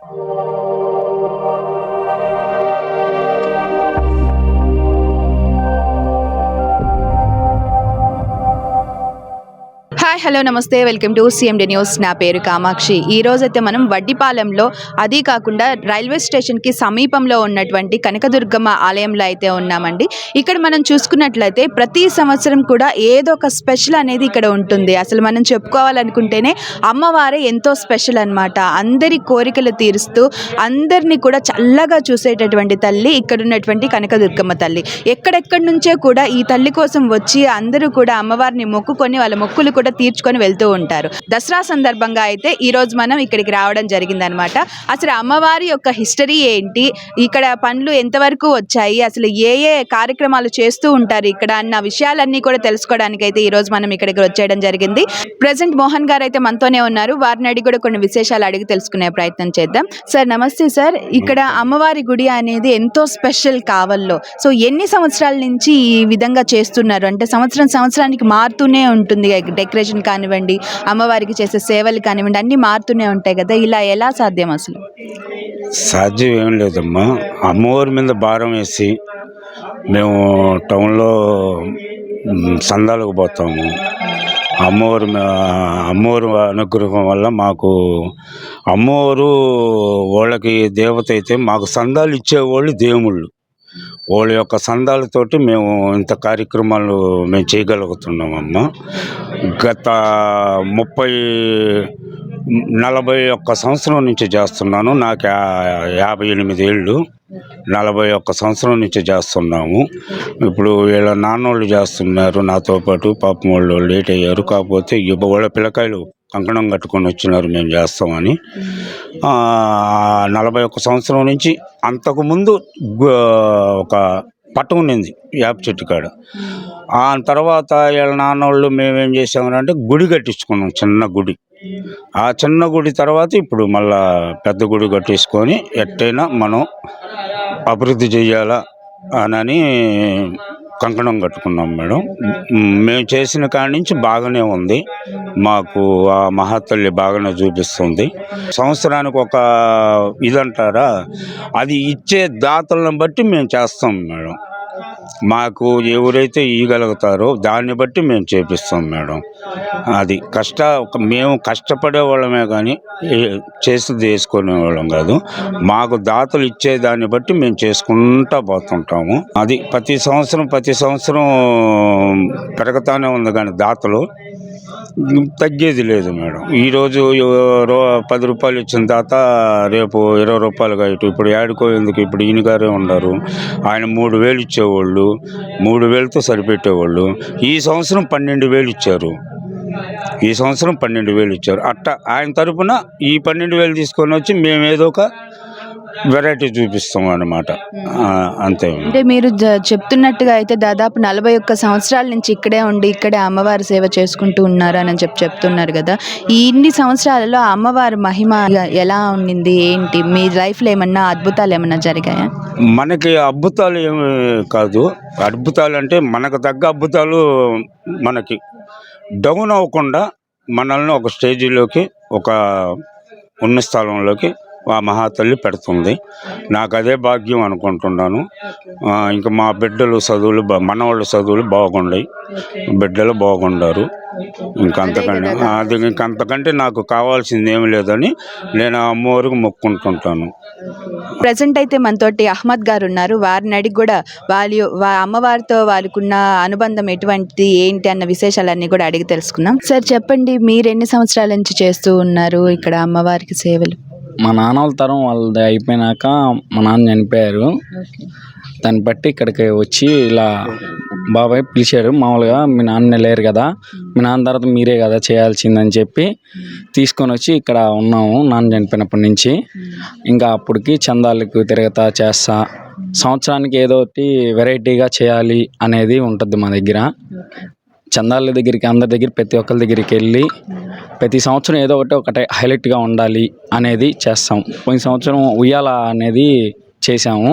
Hi hello నమస్తే welcome to CMD news. నా పేరు కామాక్షి. ఈ రోజైతే మనం వడ్డిపాలెంలో, అదీ కాకుండా రైల్వే స్టేషన్కి సమీపంలో ఉన్నటువంటి కనకదుర్గమ్మ ఆలయంలో అయితే ఉన్నామండి. ఇక్కడ మనం చూసుకున్నట్లయితే ప్రతి సంవత్సరం కూడా ఏదో ఒక స్పెషల్ అనేది ఇక్కడ ఉంటుంది. అసలు మనం చెప్పుకోవాలనుకుంటేనే అమ్మవారే ఎంతో స్పెషల్ అనమాట. అందరి కోరికలు తీరుస్తూ అందరినీ కూడా చల్లగా చూసేటటువంటి తల్లి ఇక్కడ ఉన్నటువంటి కనకదుర్గమ్మ తల్లి. ఎక్కడెక్కడి నుంచే కూడా ఈ తల్లి కోసం వచ్చి అందరూ కూడా అమ్మవారిని మొక్కుకొని వాళ్ళ మొక్కులు కూడా తీర్చుకొని వెళ్తూ ఉంటారు. దసరా సందర్భంగా అయితే ఈ రోజు మనం ఇక్కడికి రావడం జరిగిందనమాట. అసలు అమ్మవారి యొక్క హిస్టరీ ఏంటి, ఇక్కడ పనులు ఎంతవరకు వచ్చాయి, అసలు ఏ ఏ కార్యక్రమాలు చేస్తూ ఉంటారు ఇక్కడ అన్న విషయాలన్నీ కూడా తెలుసుకోవడానికి అయితే ఈ రోజు మనం ఇక్కడికి వచ్చేయడం జరిగింది. ప్రెసెంట్ మోహన్ గారు అయితే మనతోనే ఉన్నారు. వారిని అడిగి కూడా కొన్ని విశేషాలు అడిగి తెలుసుకునే ప్రయత్నం చేద్దాం. సార్ నమస్తే సార్. ఇక్కడ అమ్మవారి గుడి అనేది ఎంతో స్పెషల్ కావల్లో. సో ఎన్ని సంవత్సరాల నుంచి ఈ విధంగా చేస్తున్నారు? అంటే సంవత్సరానికి మారుతూనే ఉంటుంది. డెకరేషన్ కానివ్వండి, అమ్మవారికి చేసే సేవలు కానివ్వండి, అన్నీ మారుతూనే ఉంటాయి కదా. ఇలా ఎలా సాధ్యం? అసలు సాధ్యం ఏం లేదమ్మా. అమ్మవారి మీద భారం వేసి మేము టౌన్లో సందాలకు పోతాము. అమ్మవారి అనుగ్రహం వల్ల మాకు అమ్మవారు వాళ్ళకి దేవత అయితే మాకు సందాలు ఇచ్చేవాళ్ళు దేవుళ్ళు. వాళ్ళ యొక్క సందాలతోటి మేము ఇంత కార్యక్రమాలు మేము చేయగలుగుతున్నామమ్మా. గత 41 సంవత్సరం నుంచి చేస్తున్నాను. నాకు 58 ఏళ్ళు. 41 సంవత్సరం నుంచి చేస్తున్నాము. ఇప్పుడు వీళ్ళ నాన్నోళ్ళు చేస్తున్నారు నాతో పాటు. పాపం వాళ్ళు లేట్ అయ్యారు. కాకపోతే వాళ్ళ పిల్లకాయలు కంకణం కట్టుకొని వచ్చినారు మేము చేస్తామని. 41 సంవత్సరం నుంచి. అంతకుముందు ఒక పట్టం ఉన్నింది యాప చెట్టు కాడ. ఆ తర్వాత వీళ్ళ నాన్నోళ్ళు మేమేం చేసామనంటే గుడి కట్టించుకున్నాం, చిన్న గుడి. ఆ చిన్న గుడి తర్వాత ఇప్పుడు మళ్ళా పెద్ద గుడి కట్టించుకొని ఎట్టయినా మనం అభివృద్ధి చెయ్యాలా అని కంకణం కట్టుకున్నాం మేడం. మేము చేసిన కాడి నుంచి బాగానే ఉంది. మాకు ఆ మహాతల్లి బాగానే చూపిస్తుంది. సంవత్సరానికి ఒక ఇదంటారా, అది ఇచ్చే దాతలను బట్టి మేము చేస్తాం మేడం. మాకు ఎవరైతే ఇవ్వగలుగుతారో దాన్ని బట్టి మేము చేపిస్తాం మేడం. అది మేము కష్టపడే వాళ్ళమే కానీ చేసి చేసుకునే వాళ్ళం కాదు. మాకు దాతలు ఇచ్చేదాన్ని బట్టి మేము చేసుకుంటూ పోతుంటాము. అది ప్రతి సంవత్సరం పెరుగుతానే ఉంది కానీ దాతలు తగ్గేది లేదు మేడం. ఈరోజు 10 రూపాయలు ఇచ్చిన దాత రేపు 20 రూపాయలుగా ఇప్పుడు ఏడుకోయేందుకు. ఇప్పుడు ఈయన గారే ఉన్నారు, ఆయన 3,000 ఇచ్చేవాళ్ళు, 3,000తో సరిపెట్టేవాళ్ళు. ఈ సంవత్సరం 12,000 ఇచ్చారు. అట్ట ఆయన తరపున ఈ 12,000 తీసుకొని వచ్చి మేము ఏదో ఒక వెరైటీ చూపిస్తాం అన్నమాట. అంతే. అంటే మీరు చెప్తున్నట్టుగా అయితే దాదాపు 41 సంవత్సరాల నుంచి ఇక్కడే ఉండి ఇక్కడే అమ్మవారి సేవ చేసుకుంటూ ఉన్నారు అని చెప్తున్నారు కదా. ఈ ఇన్ని సంవత్సరాలలో అమ్మవారి మహిమ ఎలా ఉండింది, ఏంటి మీ లైఫ్లో ఏమన్నా అద్భుతాలు ఏమన్నా జరిగాయా? మనకి అద్భుతాలు ఏమి కాదు. అద్భుతాలు అంటే మనకు తగ్గ అద్భుతాలు మనకి డౌన్ అవ్వకుండా మనల్ని ఒక స్టేజీలోకి, ఒక ఉన్న స్థలంలోకి ఆ మహాతల్లి పెడుతుంది. నాకు అదే భాగ్యం అనుకుంటున్నాను. ఇంకా మా బిడ్డలు చదువులు, మనవాళ్ళ చదువులు బాగుండాయి, బిడ్డలు బాగుండారు. ఇంకంతకంటే నాకు కావాల్సింది ఏమి లేదని నేను అమ్మవారికి మొక్కుంటుంటాను. ప్రజెంట్ అయితే మనతోటి అహ్మద్ గారు ఉన్నారు. వారిని అడిగి కూడా అమ్మవారితో వాళ్ళకున్న అనుబంధం ఎటువంటిది, ఏంటి అన్న విశేషాలన్నీ కూడా అడిగి తెలుసుకుందాం. సార్ చెప్పండి, మీరు ఎన్ని సంవత్సరాల నుంచి చేస్తూ ఉన్నారు ఇక్కడ అమ్మవారికి సేవలు? మా నాన్న వాళ్ళ తరం వాళ్ళది అయిపోయినాక మా నాన్న చనిపోయారు. దాన్ని బట్టి ఇక్కడికి వచ్చి ఇలా బాబాయ్ పిలిచారు. మామూలుగా మీ నాన్న లేరు కదా, మీ నాన్న తర్వాత మీరే కదా చేయాల్సిందని చెప్పి తీసుకొని వచ్చి ఇక్కడ ఉన్నాము. నాన్న చనిపోయినప్పటి నుంచి ఇంకా అప్పటికి చందాలకు తిరగతా చేస్తా, సంవత్సరానికి ఏదో ఒకటి వెరైటీగా చేయాలి అనేది ఉంటుంది మా దగ్గర. చందాల దగ్గరికి, అందరి దగ్గర, ప్రతి ఒక్కరి దగ్గరికి వెళ్ళి ప్రతి సంవత్సరం ఏదో ఒకటి హైలైట్గా ఉండాలి అనేది చేస్తాం. పోయిన సంవత్సరం ఉయ్యాల అనేది చేసాము.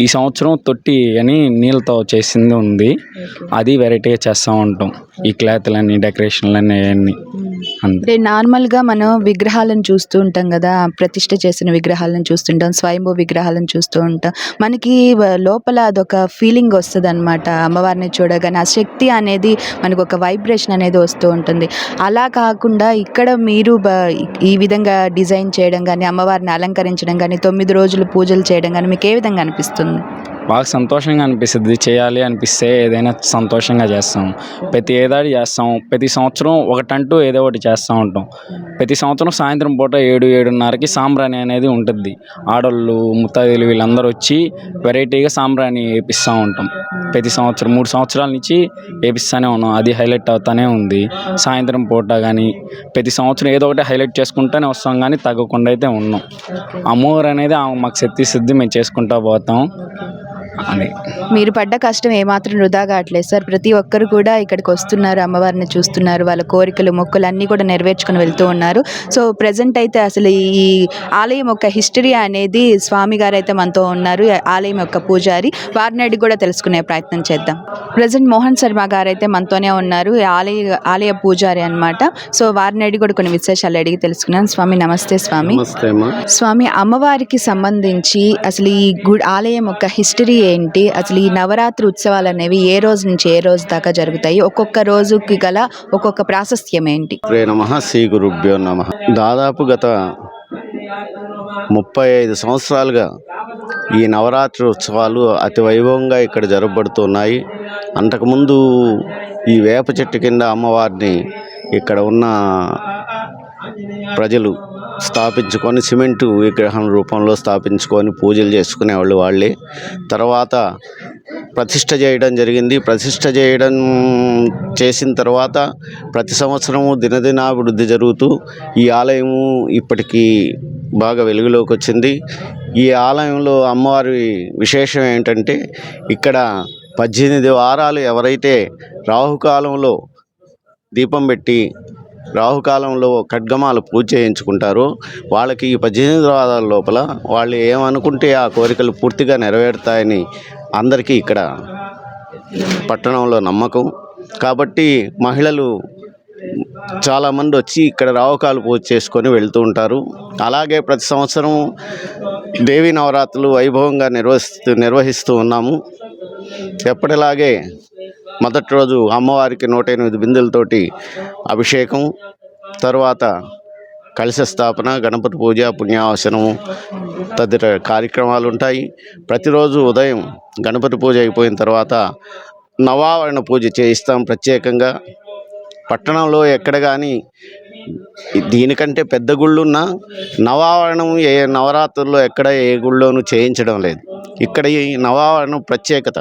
ఈ సంవత్సరం తొట్టి అని నీళ్ళతో చేసింది ఉంది. అది వెరైటీగా చేస్తూ ఉంటాం. ఈ క్లాత్లన్నీ డెకరేషన్లన్నీ అవన్నీ అంతే. అంటే నార్మల్గా మనం విగ్రహాలను చూస్తూ ఉంటాం కదా, ప్రతిష్ఠ చేసిన విగ్రహాలను చూస్తుంటాం, స్వయంభూ విగ్రహాలను చూస్తూ ఉంటాం. మనకి లోపల అదొక ఫీలింగ్ వస్తుంది అనమాట. అమ్మవారిని చూడగానే ఆ శక్తి అనేది మనకు ఒక వైబ్రేషన్ అనేది వస్తూ ఉంటుంది. అలా కాకుండా ఇక్కడ మీరు ఈ విధంగా డిజైన్ చేయడం కానీ, అమ్మవారిని అలంకరించడం కానీ, 9 రోజులు పూజలు చేయడం కానీ మీకు ఏ విధంగా అనిపిస్తుంది? బాగా సంతోషంగా అనిపిస్తుంది. చేయాలి అనిపిస్తే ఏదైనా సంతోషంగా చేస్తాం. ప్రతి ఏడాది చేస్తాం. ప్రతి సంవత్సరం ఒకటంటూ ఏదో ఒకటి చేస్తూ ఉంటాం. ప్రతి సంవత్సరం సాయంత్రం పూట 7-7:30కి సాంబ్రాణి అనేది ఉంటుంది. ఆడోళ్ళు ముత్తైదులు వీళ్ళందరూ వచ్చి వెరైటీగా సాంబ్రాణి వేపిస్తూ ఉంటాం. ప్రతి సంవత్సరం 3 సంవత్సరాల నుంచి వేపిస్తూనే ఉన్నాం. అది హైలైట్ అవుతూనే ఉంది. సాయంత్రం పూట కానీ ప్రతి సంవత్సరం ఏదో ఒకటి హైలైట్ చేసుకుంటూనే వస్తాం, కానీ తగ్గకుండా అయితే ఉన్నాం. అమ్మవారు అనేది మాకు శక్తి సిద్ధి, మేము చేసుకుంటూ పోతాం. అది మీరు పడ్డ కష్టం ఏమాత్రం వృధా కావట్లేదు సార్. ప్రతి ఒక్కరు కూడా ఇక్కడికి వస్తున్నారు, అమ్మవారిని చూస్తున్నారు, వాళ్ళ కోరికలు మొక్కులు అన్నీ కూడా నెరవేర్చుకొని వెళ్తూ ఉన్నారు. సో ప్రజెంట్ అయితే అసలు ఈ ఆలయం యొక్క హిస్టరీ అనేది స్వామి గారు అయితే మనతో ఉన్నారు, ఆలయం యొక్క పూజారి. వారిని అడిగి కూడా తెలుసుకునే ప్రయత్నం చేద్దాం. ప్రజెంట్ మోహన్ శర్మ గారు అయితే మనతోనే ఉన్నారు, ఆలయ పూజారి అన్నమాట. సో వారిని అడిగి కూడా కొన్ని విశేషాలు అడిగి తెలుసుకున్నాను. స్వామి నమస్తే. స్వామి, అమ్మవారికి సంబంధించి అసలు ఈ ఆలయం యొక్క హిస్టరీ ఏంటి? అసలు ఈ నవరాత్రి ఉత్సవాలు అనేవి ఏ రోజు నుంచి ఏ రోజు దాకా జరుగుతాయి? ఒక్కొక్క రోజుకి గల ఒక్కొక్క ప్రాశస్త్యం ఏంటి? నమః శ్రీ గురుభ్యో నమః. దాదాపు గత 35 సంవత్సరాలుగా ఈ నవరాత్రి ఉత్సవాలు అతి వైభవంగా ఇక్కడ జరగబడుతున్నాయి. అంతకుముందు ఈ వేప చెట్టు కింద అమ్మవారిని ఇక్కడ ఉన్న ప్రజలు స్థాపించుకొని సిమెంటు విగ్రహం రూపంలో స్థాపించుకొని పూజలు చేసుకునేవాళ్ళు వాళ్ళే. తర్వాత ప్రతిష్ఠ చేయడం జరిగింది. ప్రతిష్ఠ చేసిన తర్వాత ప్రతి సంవత్సరము దినదినాభివృద్ధి జరుగుతూ ఈ ఆలయము ఇప్పటికీ బాగా వెలుగులోకి వచ్చింది. ఈ ఆలయంలో అమ్మవారి విశేషం ఏంటంటే, ఇక్కడ 18 వారాలు ఎవరైతే రాహుకాలంలో దీపం పెట్టి రాహుకాలంలో ఖడ్గమాల పూజ చేయించుకుంటారో వాళ్ళకి ఈ 18 వారాల లోపల వాళ్ళు ఏమనుకుంటే ఆ కోరికలు పూర్తిగా నెరవేరుతాయని అందరికీ ఇక్కడ పట్టణంలో నమ్మకం. కాబట్టి మహిళలు చాలామంది వచ్చి ఇక్కడ రాహుకాలు పూజ చేసుకొని వెళ్తూ ఉంటారు. అలాగే ప్రతి సంవత్సరం దేవీ నవరాత్రులు వైభవంగా నిర్వహిస్తూ ఉన్నాము. ఎప్పటిలాగే మొదటి రోజు అమ్మవారికి 108 బిందెలతోటి అభిషేకం, తర్వాత కలశ స్థాపన, గణపతి పూజ, పుణ్యావసనము తదితర కార్యక్రమాలు ఉంటాయి. ప్రతిరోజు ఉదయం గణపతి పూజ అయిపోయిన తర్వాత నవావరణ పూజ చేయిస్తాం ప్రత్యేకంగా. పట్టణంలో ఎక్కడ కానీ దీనికంటే పెద్ద గుళ్ళున్నా నవావరణం నవరాత్రుల్లో ఎక్కడ ఏ గుళ్ళోనూ చేయించడం లేదు. ఇక్కడ ఈ నవావరణం ప్రత్యేకత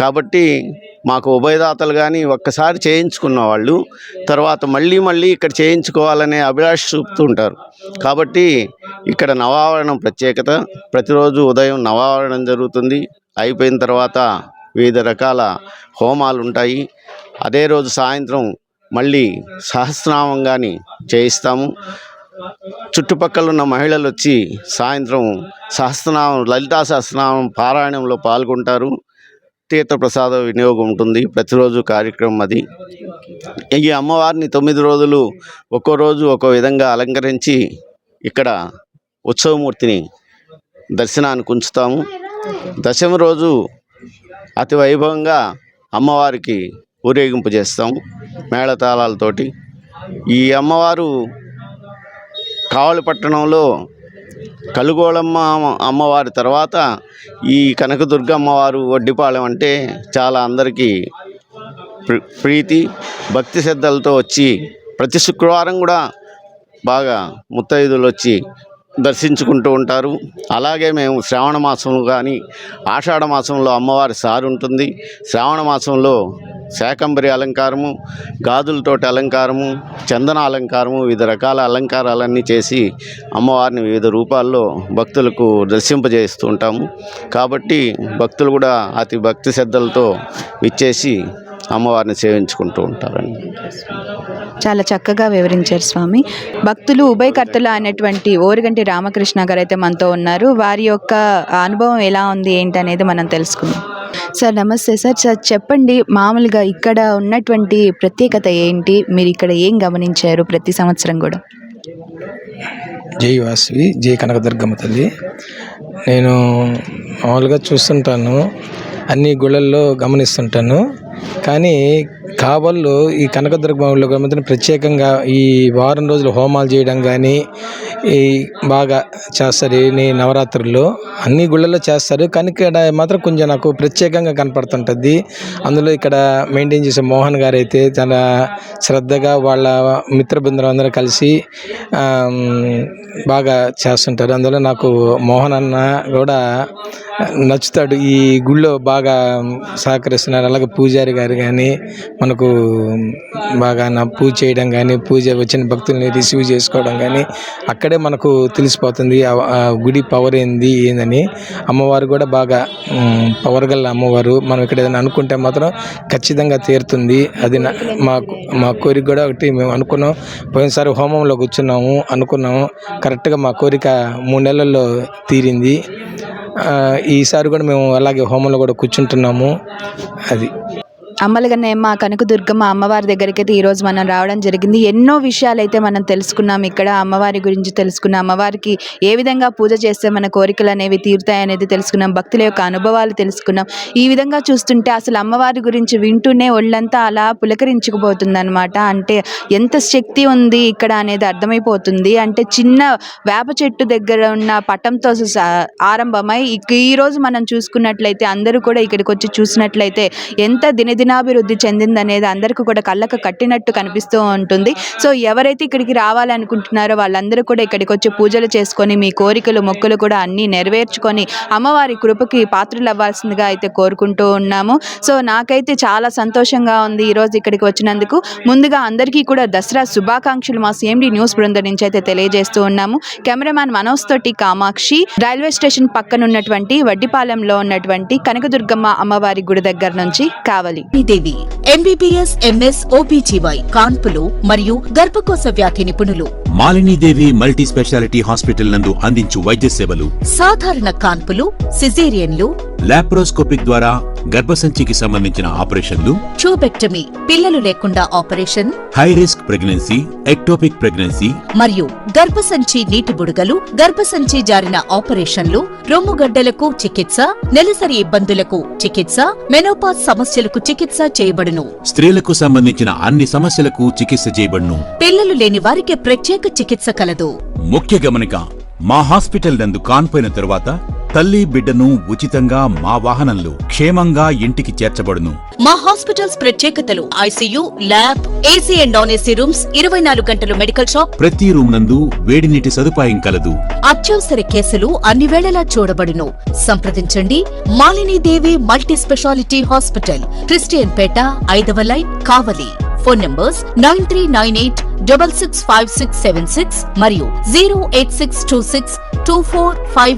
కాబట్టి మాకు ఉభయదాతలు కానీ ఒక్కసారి చేయించుకున్న వాళ్ళు తర్వాత మళ్ళీ ఇక్కడ చేయించుకోవాలనే అభిలాష చూపుతూ ఉంటారు. కాబట్టి ఇక్కడ నవావరణం ప్రత్యేకత. ప్రతిరోజు ఉదయం నవావరణం జరుగుతుంది. అయిపోయిన తర్వాత వివిధ రకాల హోమాలు ఉంటాయి. అదే రోజు సాయంత్రం మళ్ళీ సహస్రనామం కానీ చేయిస్తాము. చుట్టుపక్కల ఉన్న మహిళలు వచ్చి సాయంత్రం సహస్రనామం, లలితా సహస్రనామం పారాయణంలో పాల్గొంటారు. తీర్థప్రసాద వినియోగం ఉంటుంది. ప్రతిరోజు కార్యక్రమం అది. ఈ అమ్మవారిని 9 రోజులు ఒక్కో రోజు ఒక్కో విధంగా అలంకరించి ఇక్కడ ఉత్సవమూర్తిని దర్శనానికి ఉంచుతాము. దశమి రోజు అతి వైభవంగా అమ్మవారికి ఊరేగింపు చేస్తాము మేళతాళాలతోటి. ఈ అమ్మవారు కావలిపట్టణంలో కలుగోళమ్మ అమ్మవారి తర్వాత ఈ కనకదుర్గ అమ్మవారు వడ్డిపాలెం అంటే చాలా అందరికీ ప్రీతి, భక్తి శ్రద్ధలతో వచ్చి ప్రతి శుక్రవారం కూడా బాగా ముత్తైదులు వచ్చి దర్శించుకుంటూ ఉంటారు. అలాగే మేము శ్రావణ మాసంలో కానీ ఆషాఢ మాసంలో అమ్మవారి సారి ఉంటుంది. శ్రావణ మాసంలో శాకంబరి అలంకారము, గాజులతోటి అలంకారము, చందన అలంకారము, వివిధ రకాల అలంకారాలన్నీ చేసి అమ్మవారిని వివిధ రూపాల్లో భక్తులకు దర్శింపజేస్తూ ఉంటాము. కాబట్టి భక్తులు కూడా అతి భక్తి శ్రద్ధలతో విచ్చేసి అమ్మవారిని సేవించుకుంటూ ఉంటారండి. చాలా చక్కగా వివరించారు స్వామి. భక్తులు ఉభయకర్తలు అయినటువంటి ఓరుగంటి రామకృష్ణ గారు అయితే మనతో ఉన్నారు. వారి యొక్క అనుభవం ఎలా ఉంది ఏంటి అనేది మనం తెలుసుకుందాం. సార్ నమస్తే సార్. సార్ చెప్పండి, మామూలుగా ఇక్కడ ఉన్నటువంటి ప్రత్యేకత ఏంటి? మీరు ఇక్కడ ఏం గమనించారు ప్రతి సంవత్సరం కూడా? జై వాసవి, జై కనకదుర్గమ్మ తల్లి. నేను మామూలుగా చూస్తుంటాను, అన్ని గుళ్ళల్లో గమనిస్తుంటాను. కానీ కాబల్లో ఈ కనకదుర్గమ్మలో గమనించిన ప్రత్యేకంగా ఈ వారం రోజులు హోమాలు చేయడం కానీ ఈ బాగా చేస్తారు. ఈ నవరాత్రుల్లో అన్ని గుళ్ళల్లో చేస్తారు, కానీ ఇక్కడ మాత్రం కొంచెం నాకు ప్రత్యేకంగా కనపడుతుంటుంది. అందులో ఇక్కడ మెయింటైన్ చేసే మోహన్ గారు అయితే చాలా శ్రద్ధగా వాళ్ళ మిత్ర బృందం అందరూ కలిసి బాగా చేస్తుంటారు. అందులో నాకు మోహన్ అన్న కూడా నచ్చుతాడు. ఈ గుళ్ళో బాగా సహకరిస్తున్నారు. అలాగే పూజారి గారు కానీ మనకు బాగా పూజ చేయడం కానీ, పూజ వచ్చిన భక్తుల్ని రిసీవ్ చేసుకోవడం కానీ అక్కడే మనకు తెలిసిపోతుంది ఆ గుడి పవర్ ఏందని. అమ్మవారు కూడా బాగా పవర్ గల అమ్మవారు. మనం ఇక్కడ ఏదైనా అనుకుంటే మాత్రం ఖచ్చితంగా తీరుతుంది. అది మా కోరిక కూడా ఒకటి మేము అనుకున్నాం. పోయినసారి హోమంలో కూర్చున్నాము, అనుకున్నాము, కరెక్ట్గా మా కోరిక 3 నెలల్లో తీరింది. ఈసారి కూడా మేము అలాగే హోమంలో కూడా కూర్చుంటున్నాము. అది అమ్మలగన్నయమ్మ కనకదుర్గమ్మ అమ్మవారి దగ్గరికి అయితే ఈరోజు మనం రావడం జరిగింది. ఎన్నో విషయాలు అయితే మనం తెలుసుకున్నాం. ఇక్కడ అమ్మవారి గురించి తెలుసుకున్నాం. అమ్మవారికి ఏ విధంగా పూజ చేస్తే మన కోరికలు అనేవి తీరుతాయి అనేది తెలుసుకున్నాం. భక్తుల యొక్క అనుభవాలు తెలుసుకున్నాం. ఈ విధంగా చూస్తుంటే అసలు అమ్మవారి గురించి వింటూనే ఒళ్ళంతా అలా పులకరించుకుపోతుంది అనమాట. అంటే ఎంత శక్తి ఉంది ఇక్కడ అనేది అర్థమైపోతుంది. అంటే చిన్న వేప చెట్టు దగ్గర ఉన్న పటంతో ఆరంభమై ఈరోజు మనం చూసుకున్నట్లయితే అందరూ కూడా ఇక్కడికి వచ్చి చూసినట్లయితే ఎంత దినాభివృద్ధి చెందిందనేది అందరికీ కూడా కళ్ళకు కట్టినట్టు కనిపిస్తూ ఉంటుంది. సో ఎవరైతే ఇక్కడికి రావాలనుకుంటున్నారో వాళ్ళందరూ కూడా ఇక్కడికి వచ్చి పూజలు చేసుకొని మీ కోరికలు మొక్కులు కూడా అన్నీ నెరవేర్చుకొని అమ్మవారి కృపకి పాత్రలు అవ్వాల్సిందిగా అయితే కోరుకుంటూ ఉన్నాము. సో నాకైతే చాలా సంతోషంగా ఉంది ఈరోజు ఇక్కడికి వచ్చినందుకు. ముందుగా అందరికీ కూడా దసరా శుభాకాంక్షలు మా CMD న్యూస్ బృందం నుంచి అయితే తెలియజేస్తూ ఉన్నాము. కెమెరామ్యాన్ మనోజ్ తోటి కామాక్షి, రైల్వే స్టేషన్ పక్కన ఉన్నటువంటి వడ్డిపాలెంలో ఉన్నటువంటి కనకదుర్గమ్మ అమ్మవారి గుడి దగ్గర నుంచి కావలి. దేవి MBBS MS OBGY కాన్పులు మరియు గర్భకోశ వ్యాధి నిపుణులు. మాలినీదేవి మల్టీ స్పెషాలిటీ హాస్పిటల్ నందు అందించు వైద్య సేవలు: సాధారణ కాన్పులు, సిజేరియన్లు, లాప్రోస్కోపిక్ ద్వారా గర్భసంచికి సంబంధించిన ఆపరేషన్లు, ట్యూబెక్టమీ పిల్లలు లేకుండా operation, high risk pregnancy, ectopic pregnancy మరియు గర్భసంచి నీటి బుడగలు, గర్భసంచి జారిన ఆపరేషన్లు, రొమ్ముగడ్డలకు చికిత్స, నెలసరి ఇబ్బందులకు చికిత్స, మెనోపాజ్ సమస్యలకు చికిత్స చేయబడును. స్త్రీలకు సంబంధించిన అన్ని సమస్యలకు చికిత్స చేయబడును. పిల్లలు లేని వారికి ప్రత్యేక చికిత్స కలదు. ముఖ్య గమనిక: మా హాస్పిటల్ నందు కాన్పోయిన తరువాత తల్లి బిడ్డను ఉచితంగా మా వాహనంలో క్షేమంగా ఇంటికి చేర్చబడును. మా హాస్పిటల్స్ ప్రత్యేకతలు: ICU, lab, AC and non AC rooms, 24 గంటలు మెడికల్ షాప్, ప్రతి రూమ్ నందు వేడి నీటి సదుపాయం కలదు. అత్యవసర కేసులు అన్ని వేళలా చూడబడును. సంప్రదించండి Malinidevi multi speciality hospital, Christian peta, 5వ లైన్, కావలి. ఫోన్ నంబర్స్ 9398665676 మరియు 086262455